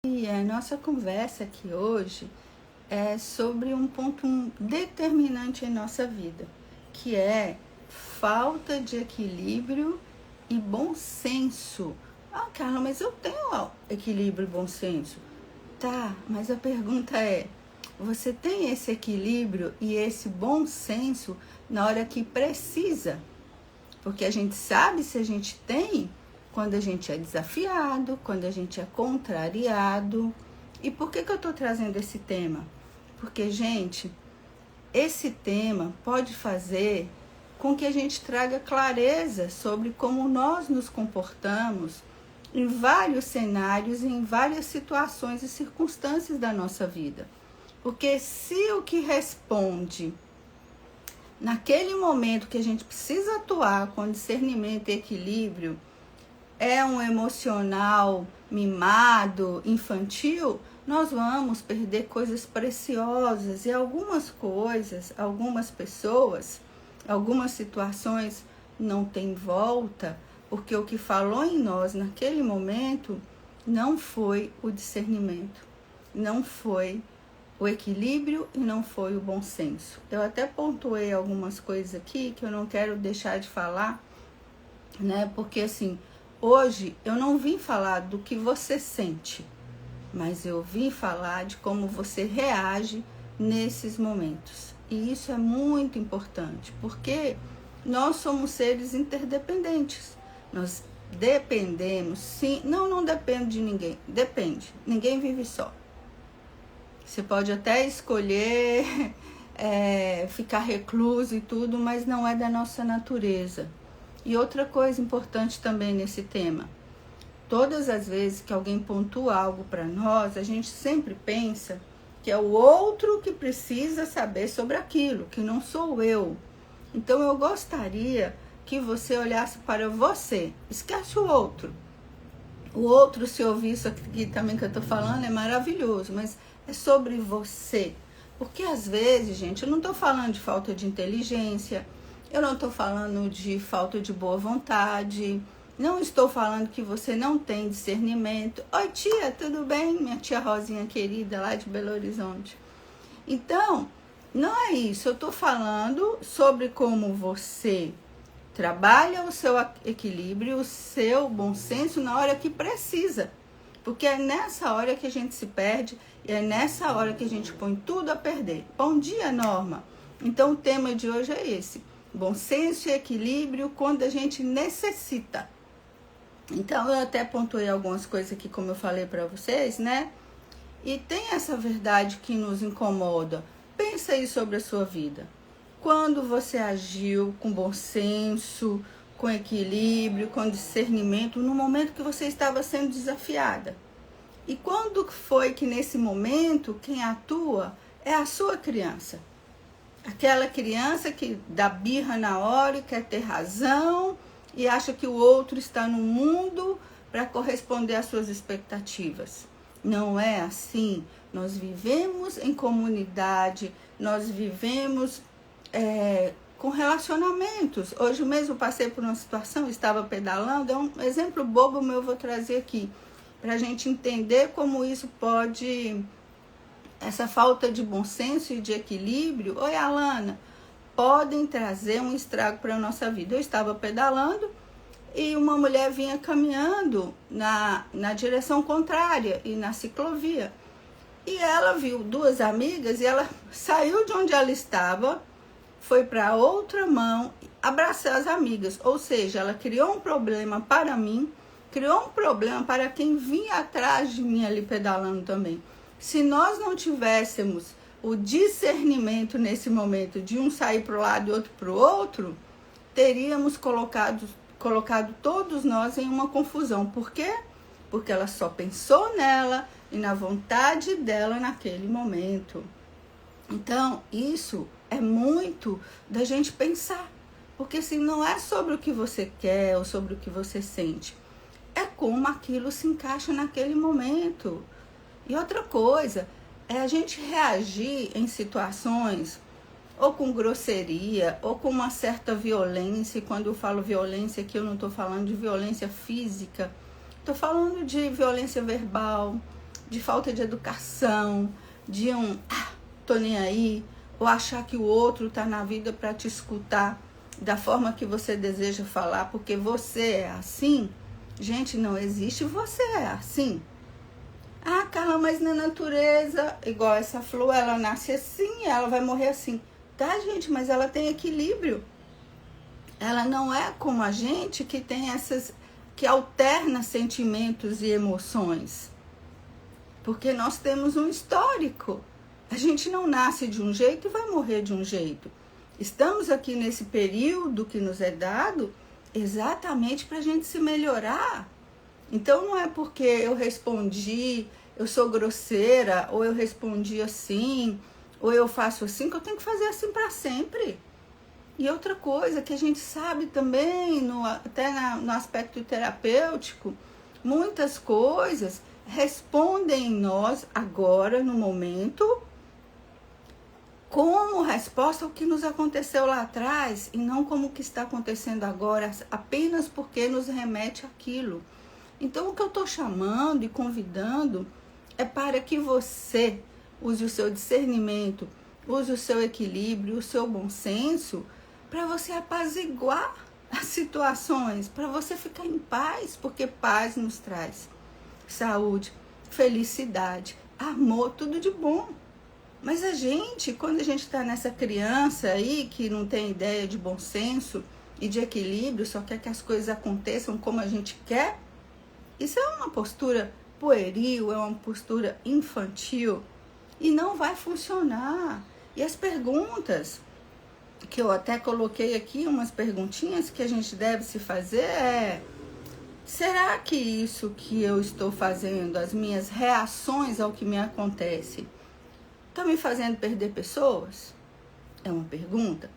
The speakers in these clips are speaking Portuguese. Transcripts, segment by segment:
E a nossa conversa aqui hoje é sobre um ponto determinante em nossa vida, que é falta de equilíbrio e bom senso. Ah, Carla, mas eu tenho equilíbrio e bom senso. Tá, mas a pergunta é, você tem esse equilíbrio e esse bom senso na hora que precisa? Porque a gente sabe se a gente tem quando a gente é desafiado, quando a gente é contrariado. E por que eu estou trazendo esse tema? Porque, gente, esse tema pode fazer com que a gente traga clareza sobre como nós nos comportamos em vários cenários, em várias situações e circunstâncias da nossa vida. Porque se o que responde naquele momento que a gente precisa atuar com discernimento e equilíbrio é um emocional mimado, infantil, nós vamos perder coisas preciosas e algumas coisas, algumas pessoas, algumas situações não tem volta, porque o que falou em nós naquele momento não foi o discernimento, não foi o equilíbrio e não foi o bom senso. Eu até pontuei algumas coisas aqui que eu não quero deixar de falar, né? Porque assim, hoje eu não vim falar do que você sente, mas eu vim falar de como você reage nesses momentos. E isso é muito importante, porque nós somos seres interdependentes. Nós dependemos, sim, não depende de ninguém, depende. Ninguém vive só. Você pode até escolher ficar recluso e tudo, mas não é da nossa natureza. E outra coisa importante também nesse tema, todas as vezes que alguém pontua algo para nós, a gente sempre pensa que é o outro que precisa saber sobre aquilo, que não sou eu. Então eu gostaria que você olhasse para você, esquece o outro. O outro, se ouvir isso aqui também que eu estou falando, é maravilhoso, mas é sobre você. Porque às vezes, gente, eu não estou falando de falta de inteligência, eu não estou falando de falta de boa vontade, não estou falando que você não tem discernimento. Oi, tia, tudo bem? Minha tia Rosinha querida, lá de Belo Horizonte. Então, não é isso. Eu estou falando sobre como você trabalha o seu equilíbrio, o seu bom senso na hora que precisa. Porque é nessa hora que a gente se perde e é nessa hora que a gente põe tudo a perder. Bom dia, Norma. Então, o tema de hoje é esse. Bom senso e equilíbrio quando a gente necessita. Então, eu até pontuei algumas coisas aqui, como eu falei para vocês, né? E tem essa verdade que nos incomoda. Pensa aí sobre a sua vida. Quando você agiu com bom senso, com equilíbrio, com discernimento, no momento que você estava sendo desafiada. E quando foi que nesse momento quem atua é a sua criança? Aquela criança que dá birra na hora e quer ter razão e acha que o outro está no mundo para corresponder às suas expectativas. Não é assim. Nós vivemos em comunidade, nós vivemos com relacionamentos. Hoje mesmo passei por uma situação, estava pedalando, é um exemplo bobo meu, eu vou trazer aqui, para a gente entender como isso pode, essa falta de bom senso e de equilíbrio, oi Alana, podem trazer um estrago para a nossa vida. Eu estava pedalando e uma mulher vinha caminhando na direção contrária e na ciclovia. E ela viu duas amigas e ela saiu de onde ela estava, foi para outra mão abraçar as amigas. Ou seja, ela criou um problema para mim, criou um problema para quem vinha atrás de mim ali pedalando também. Se nós não tivéssemos o discernimento nesse momento de um sair para o lado e outro para o outro, teríamos colocado todos nós em uma confusão. Por quê? Porque ela só pensou nela e na vontade dela naquele momento. Então, isso é muito da gente pensar. Porque assim, não é sobre o que você quer ou sobre o que você sente. É como aquilo se encaixa naquele momento. E outra coisa é a gente reagir em situações ou com grosseria, ou com uma certa violência. E quando eu falo violência aqui, eu não estou falando de violência física, estou falando de violência verbal, de falta de educação, de tô nem aí, ou achar que o outro tá na vida para te escutar da forma que você deseja falar, porque você é assim. Gente, não existe você é assim. Ah, Carla, mas na natureza, igual essa flor, ela nasce assim, ela vai morrer assim. Tá, gente, mas ela tem equilíbrio. Ela não é como a gente que tem que alterna sentimentos e emoções. Porque nós temos um histórico. A gente não nasce de um jeito e vai morrer de um jeito. Estamos aqui nesse período que nos é dado exatamente para a gente se melhorar. Então não é porque eu respondi, eu sou grosseira, ou eu respondi assim, ou eu faço assim, que eu tenho que fazer assim para sempre. E outra coisa que a gente sabe também, até no aspecto terapêutico, muitas coisas respondem em nós agora, no momento, como resposta ao que nos aconteceu lá atrás, e não como o que está acontecendo agora, apenas porque nos remete àquilo. Então, o que eu estou chamando e convidando é para que você use o seu discernimento, use o seu equilíbrio, o seu bom senso, para você apaziguar as situações, para você ficar em paz, porque paz nos traz saúde, felicidade, amor, tudo de bom. Mas a gente, quando a gente está nessa criança aí, que não tem ideia de bom senso e de equilíbrio, só quer que as coisas aconteçam como a gente quer, isso é uma postura pueril, é uma postura infantil e não vai funcionar. E as perguntas, que eu até coloquei aqui, umas perguntinhas que a gente deve se fazer será que isso que eu estou fazendo, as minhas reações ao que me acontece, estão me fazendo perder pessoas? É uma pergunta.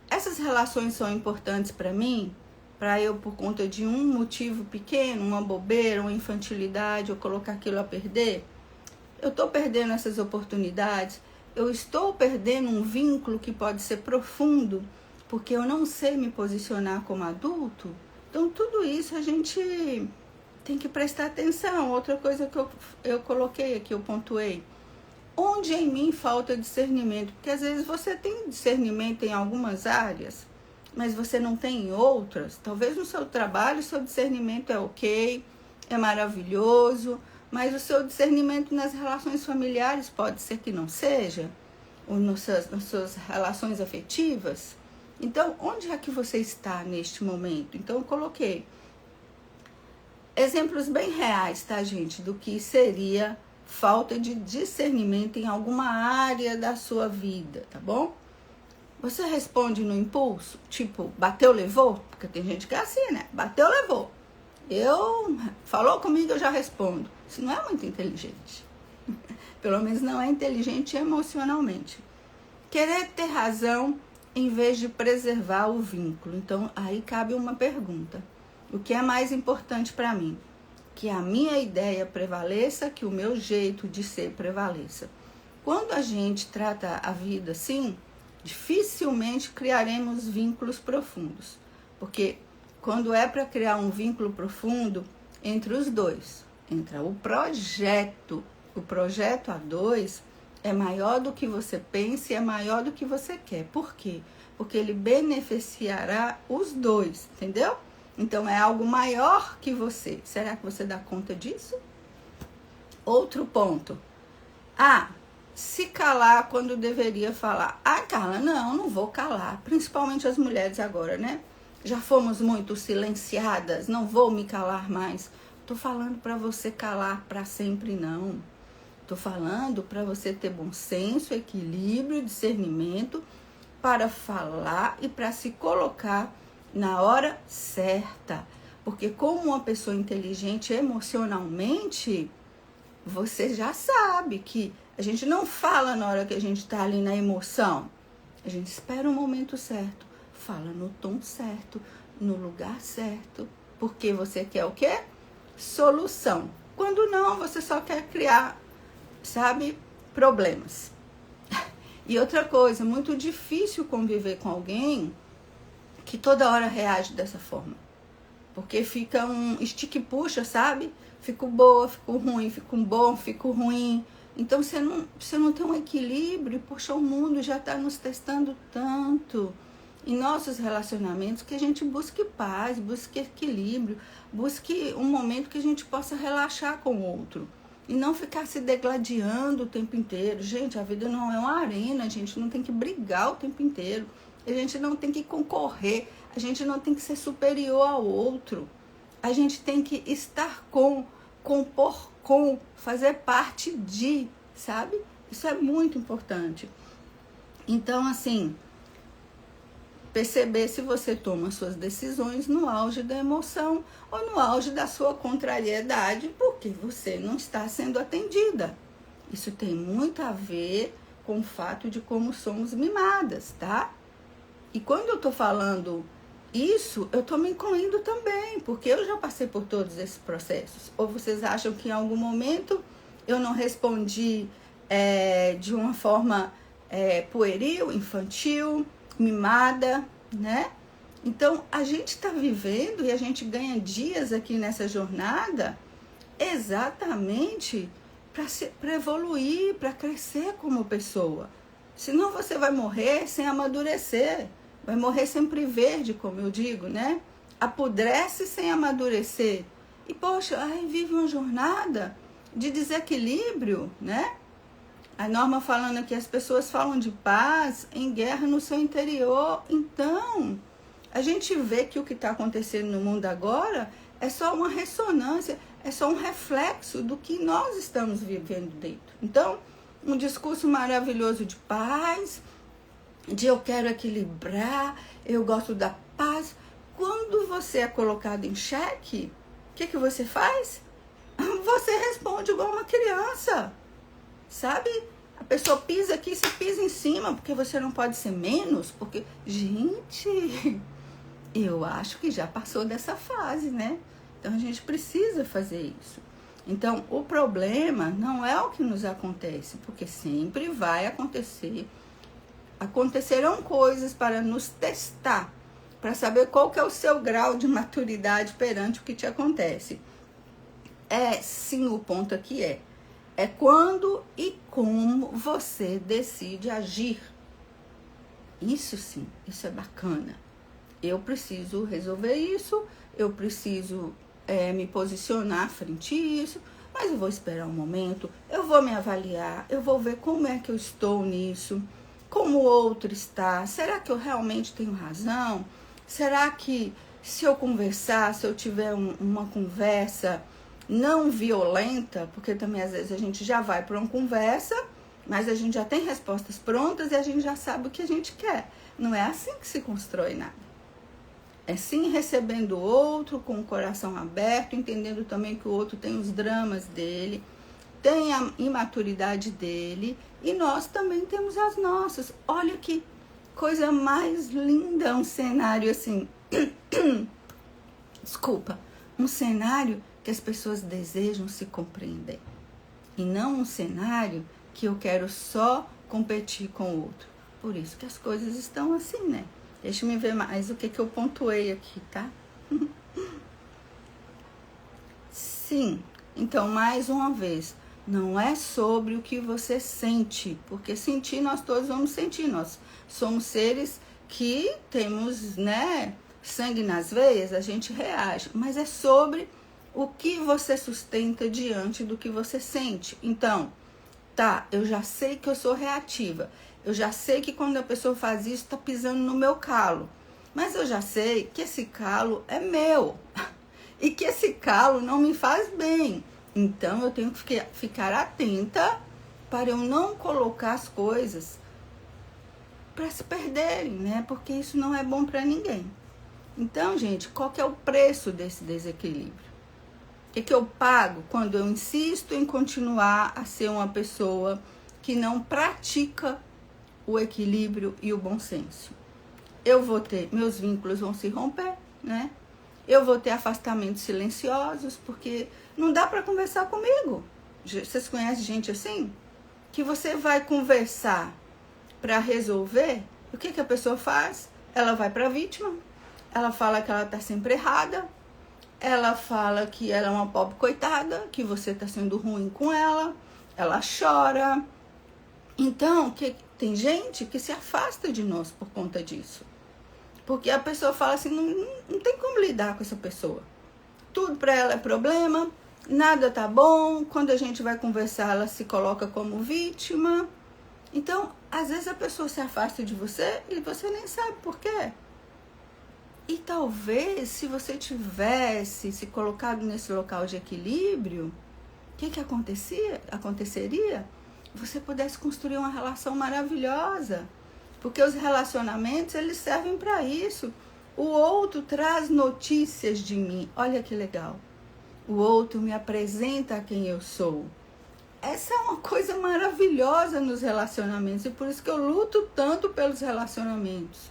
Essas relações são importantes para mim? Para eu, por conta de um motivo pequeno, uma bobeira, uma infantilidade, eu colocar aquilo a perder? Eu estou perdendo essas oportunidades? Eu estou perdendo um vínculo que pode ser profundo, porque eu não sei me posicionar como adulto? Então, tudo isso a gente tem que prestar atenção. Outra coisa que eu coloquei aqui, eu pontuei. Onde em mim falta discernimento? Porque às vezes você tem discernimento em algumas áreas, mas você não tem em outras. Talvez no seu trabalho o seu discernimento é ok, é maravilhoso, mas o seu discernimento nas relações familiares pode ser que não seja, ou nas suas relações afetivas. Então, onde é que você está neste momento? Então, eu coloquei exemplos bem reais, tá, gente, do que seria falta de discernimento em alguma área da sua vida, tá bom? Você responde no impulso, tipo, bateu, levou? Porque tem gente que é assim, né? Bateu, levou. Falou comigo, eu já respondo. Isso não é muito inteligente. Pelo menos não é inteligente emocionalmente. Querer ter razão em vez de preservar o vínculo. Então, aí cabe uma pergunta. O que é mais importante para mim? Que a minha ideia prevaleça, que o meu jeito de ser prevaleça. Quando a gente trata a vida assim, dificilmente criaremos vínculos profundos. Porque quando é para criar um vínculo profundo entre os dois, entre o projeto a dois, é maior do que você pensa e é maior do que você quer. Por quê? Porque ele beneficiará os dois, entendeu? Então, é algo maior que você. Será que você dá conta disso? Outro ponto. Se calar quando deveria falar. Carla, não vou calar. Principalmente as mulheres agora, né? Já fomos muito silenciadas, não vou me calar mais. Tô falando para você calar para sempre, não. Tô falando para você ter bom senso, equilíbrio, discernimento para falar e para se colocar na hora certa. Porque como uma pessoa inteligente emocionalmente, você já sabe que a gente não fala na hora que a gente está ali na emoção. A gente espera o momento certo, fala no tom certo, no lugar certo. Porque você quer o quê? Solução. Quando não, você só quer criar, problemas. E outra coisa, muito difícil conviver com alguém que toda hora reage dessa forma. Porque fica um estique-puxa, fico boa, fico ruim, fico bom, fico ruim. Então, você não tem um equilíbrio, poxa, o mundo já está nos testando tanto em nossos relacionamentos, que a gente busque paz, busque equilíbrio, busque um momento que a gente possa relaxar com o outro. E não ficar se degladiando o tempo inteiro. Gente, a vida não é uma arena, a gente não tem que brigar o tempo inteiro. A gente não tem que concorrer, a gente não tem que ser superior ao outro. A gente tem que estar compor com, fazer parte de, sabe? Isso é muito importante. Então, assim, perceber se você toma suas decisões no auge da emoção ou no auge da sua contrariedade, porque você não está sendo atendida. Isso tem muito a ver com o fato de como somos mimadas, tá? E quando eu tô falando isso, eu tô me incluindo também, porque eu já passei por todos esses processos. Ou vocês acham que em algum momento eu não respondi de uma forma pueril, infantil, mimada, né? Então, a gente está vivendo e a gente ganha dias aqui nessa jornada exatamente para evoluir, para crescer como pessoa. Senão você vai morrer sem amadurecer, vai morrer sempre verde, como eu digo, né? Apodrece sem amadurecer. E, poxa, aí vive uma jornada de desequilíbrio, né? A Norma falando aqui, as pessoas falam de paz em guerra no seu interior. Então, a gente vê que o que está acontecendo no mundo agora é só uma ressonância, é só um reflexo do que nós estamos vivendo dentro. Então, um discurso maravilhoso de paz, de eu quero equilibrar, eu gosto da paz. Quando você é colocado em xeque, o que você faz? Você responde igual uma criança. Sabe? A pessoa pisa aqui, você pisa em cima, porque você não pode ser menos, porque... Gente, eu acho que já passou dessa fase, né? Então, a gente precisa fazer isso. Então, o problema não é o que nos acontece, porque sempre vai acontecer. Acontecerão coisas para nos testar, para saber qual que é o seu grau de maturidade perante o que te acontece. Sim, o ponto aqui é quando e como você decide agir. Isso sim, isso é bacana. Eu preciso resolver isso, eu preciso me posicionar frente a isso, mas eu vou esperar um momento, eu vou me avaliar, eu vou ver como é que eu estou nisso, como o outro está, será que eu realmente tenho razão? Será que se eu conversar, se eu tiver uma conversa não violenta, porque também às vezes a gente já vai para uma conversa, mas a gente já tem respostas prontas e a gente já sabe o que a gente quer. Não é assim que se constrói nada. É sim recebendo o outro com o coração aberto, entendendo também que o outro tem os dramas dele, tem a imaturidade dele e nós também temos as nossas. Olha que coisa mais linda, um cenário assim, desculpa, um cenário que as pessoas desejam se compreender. E não um cenário que eu quero só competir com o outro. Por isso que as coisas estão assim, né? Deixa eu ver mais o que eu pontuei aqui, tá? Sim, então, mais uma vez, não é sobre o que você sente, porque sentir nós todos vamos sentir. Nós somos seres que temos, né, sangue nas veias, a gente reage. Mas é sobre o que você sustenta diante do que você sente. Então, tá, eu já sei que eu sou reativa. Eu já sei que quando a pessoa faz isso, tá pisando no meu calo. Mas eu já sei que esse calo é meu. E que esse calo não me faz bem. Então, eu tenho que ficar atenta para eu não colocar as coisas para se perderem, né? Porque isso não é bom para ninguém. Então, gente, qual que é o preço desse desequilíbrio? O que eu pago quando eu insisto em continuar a ser uma pessoa que não pratica o equilíbrio e o bom senso? Eu vou ter, meus vínculos vão se romper, né? Eu vou ter afastamentos silenciosos, porque não dá para conversar comigo. Vocês conhecem gente assim? Que você vai conversar para resolver, o que a pessoa faz? Ela vai para a vítima, ela fala que ela está sempre errada, ela fala que ela é uma pobre coitada, que você está sendo ruim com ela chora. Então, tem gente que se afasta de nós por conta disso. Porque a pessoa fala assim, não tem como lidar com essa pessoa. Tudo para ela é problema, nada tá bom, quando a gente vai conversar, ela se coloca como vítima. Então, às vezes a pessoa se afasta de você e você nem sabe por quê. E talvez, se você tivesse se colocado nesse local de equilíbrio, o que aconteceria? Você pudesse construir uma relação maravilhosa. Porque os relacionamentos, eles servem para isso. O outro traz notícias de mim. Olha que legal. O outro me apresenta quem eu sou. Essa é uma coisa maravilhosa nos relacionamentos. E por isso que eu luto tanto pelos relacionamentos.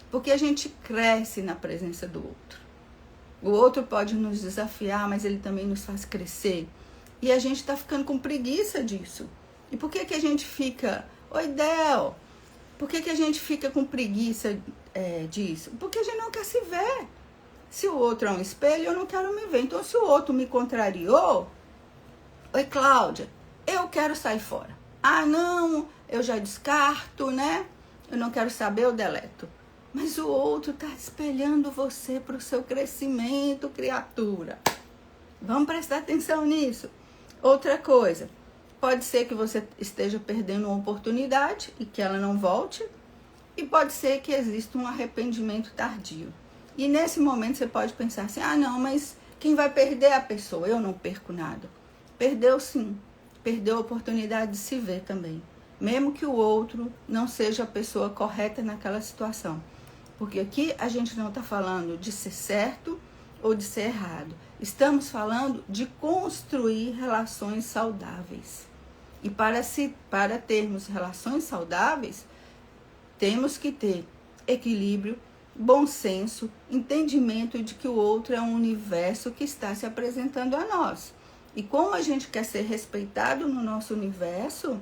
Porque a gente cresce na presença do outro. O outro pode nos desafiar, mas ele também nos faz crescer. E a gente está ficando com preguiça disso. E por que a gente fica... Oi, Del! Por que a gente fica com preguiça disso? Porque a gente não quer se ver. Se o outro é um espelho, eu não quero me ver. Então, se o outro me contrariou... Oi, Cláudia, eu quero sair fora. Ah, não, eu já descarto, né? Eu não quero saber, eu deleto. Mas o outro está espelhando você para o seu crescimento, criatura. Vamos prestar atenção nisso. Outra coisa, pode ser que você esteja perdendo uma oportunidade e que ela não volte. E pode ser que exista um arrependimento tardio. E nesse momento você pode pensar assim, ah não, mas quem vai perder é a pessoa, eu não perco nada. Perdeu sim, perdeu a oportunidade de se ver também. Mesmo que o outro não seja a pessoa correta naquela situação. Porque aqui a gente não está falando de ser certo ou de ser errado. Estamos falando de construir relações saudáveis. E para termos relações saudáveis, temos que ter equilíbrio, bom senso, entendimento de que o outro é um universo que está se apresentando a nós. E como a gente quer ser respeitado no nosso universo,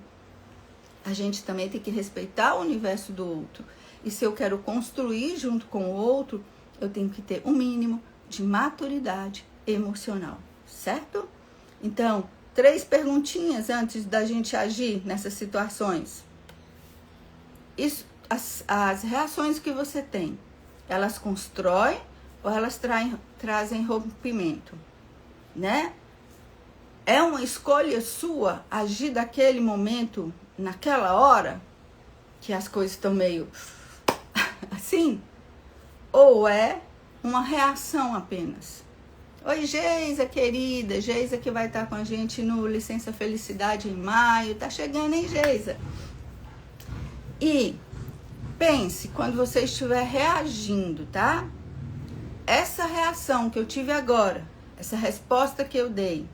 a gente também tem que respeitar o universo do outro. E se eu quero construir junto com o outro, eu tenho que ter um mínimo de maturidade emocional, certo? Então, 3 perguntinhas antes da gente agir nessas situações. As reações que você tem, elas constroem ou elas trazem rompimento, né? É uma escolha sua agir daquele momento, naquela hora, que as coisas estão meio assim? Ou é uma reação apenas? Oi, Geisa, querida. Geisa que vai estar com a gente no Licença Felicidade em maio. Tá chegando, hein, Geisa? E pense quando você estiver reagindo, tá? Essa reação que eu tive agora, essa resposta que eu dei,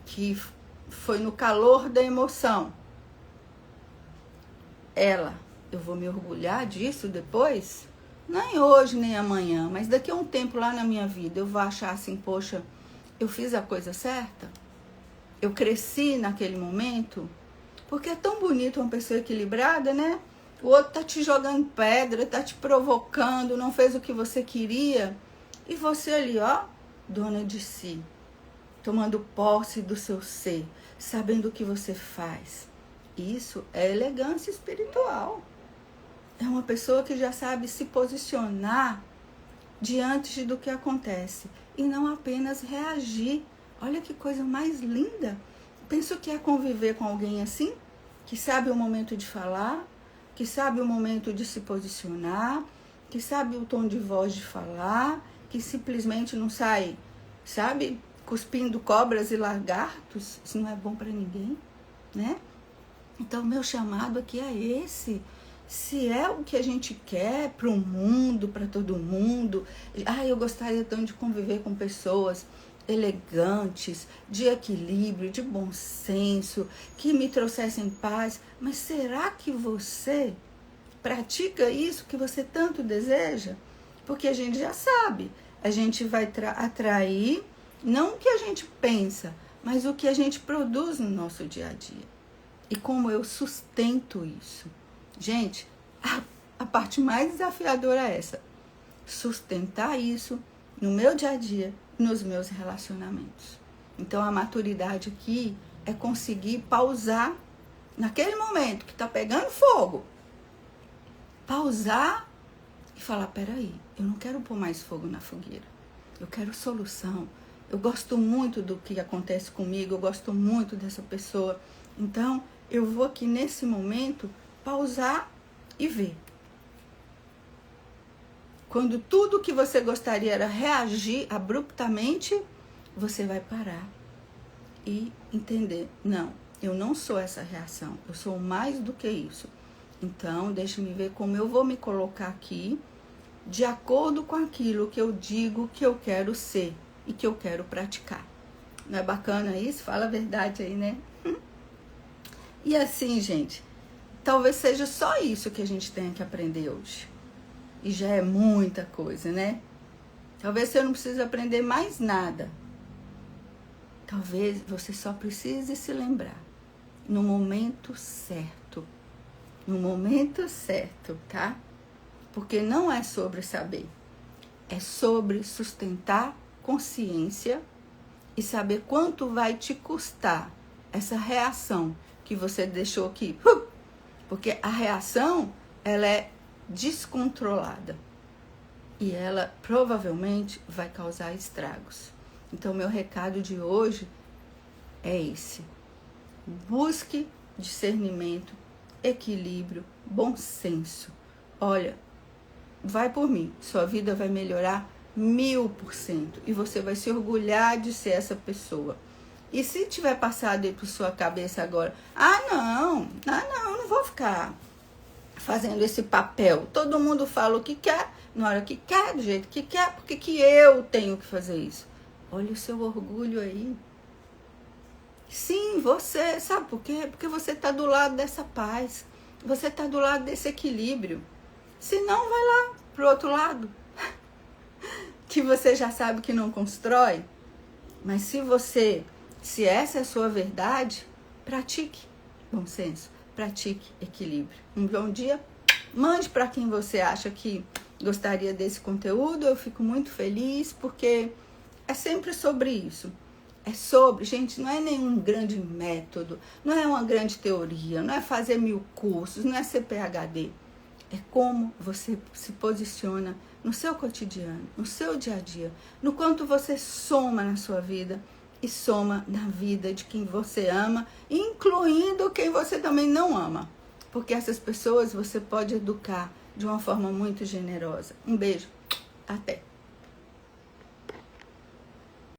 que foi no calor da emoção, eu vou me orgulhar disso depois? Nem hoje, nem amanhã, mas daqui a um tempo lá na minha vida, eu vou achar assim, poxa, eu fiz a coisa certa? Eu cresci naquele momento? Porque é tão bonito uma pessoa equilibrada, né? O outro tá te jogando pedra, tá te provocando, não fez o que você queria. E você ali, ó, dona de si, tomando posse do seu ser, sabendo o que você faz. Isso é elegância espiritual. É uma pessoa que já sabe se posicionar diante do que acontece e não apenas reagir. Olha que coisa mais linda. Penso que é conviver com alguém assim, que sabe o momento de falar, que sabe o momento de se posicionar, que sabe o tom de voz de falar, que simplesmente não sai, sabe, cuspindo cobras e lagartos. Isso não é bom para ninguém, né? Então, meu chamado aqui é esse. Se é o que a gente quer para o mundo, para todo mundo, eu gostaria tanto de conviver com pessoas elegantes, de equilíbrio, de bom senso, que me trouxessem paz. Mas será que você pratica isso que você tanto deseja? Porque a gente já sabe, a gente vai atrair não o que a gente pensa, mas o que a gente produz no nosso dia a dia. E como eu sustento isso? Gente, a parte mais desafiadora é essa. Sustentar isso no meu dia a dia nos meus relacionamentos. Então a maturidade aqui é conseguir pausar naquele momento que está pegando fogo. Pausar e falar, peraí, eu não quero pôr mais fogo na fogueira. Eu quero solução. Eu gosto muito do que acontece comigo, eu gosto muito dessa pessoa. Então, eu vou aqui nesse momento pausar e ver. Quando tudo que você gostaria era reagir abruptamente, você vai parar e entender, não, eu não sou essa reação, eu sou mais do que isso. Então, deixe-me ver como eu vou me colocar aqui, de acordo com aquilo que eu digo que eu quero ser e que eu quero praticar. Não é bacana isso? Fala a verdade aí, né? E assim, gente, talvez seja só isso que a gente tenha que aprender hoje. E já é muita coisa, né? Talvez você não precise aprender mais nada. Talvez você só precise se lembrar no momento certo. No momento certo, tá? Porque não é sobre saber. É sobre sustentar consciência e saber quanto vai te custar essa reação que você deixou aqui. Porque a reação, ela é descontrolada e ela provavelmente vai causar estragos. Então, meu recado de hoje é esse. Busque discernimento, equilíbrio, bom senso. Olha, vai por mim, sua vida vai melhorar 1000% e você vai se orgulhar de ser essa pessoa. E se tiver passado aí por sua cabeça agora, não vou ficar fazendo esse papel. Todo mundo fala o que quer, na hora que quer, do jeito que quer, porque que eu tenho que fazer isso? Olha o seu orgulho aí. Sim, você, sabe por quê? Porque você está do lado dessa paz, você está do lado desse equilíbrio. Se não, vai lá pro outro lado, que você já sabe que não constrói. Mas se essa é a sua verdade, pratique bom senso, pratique equilíbrio. Um bom dia, mande para quem você acha que gostaria desse conteúdo. Eu fico muito feliz porque é sempre sobre isso. É sobre, gente, não é nenhum grande método, não é uma grande teoria, não é fazer 1000 cursos, não é ser PhD. É como você se posiciona no seu cotidiano, no seu dia a dia, no quanto você soma na sua vida e soma na vida de quem você ama, incluindo quem você também não ama. Porque essas pessoas você pode educar de uma forma muito generosa. Um beijo, até!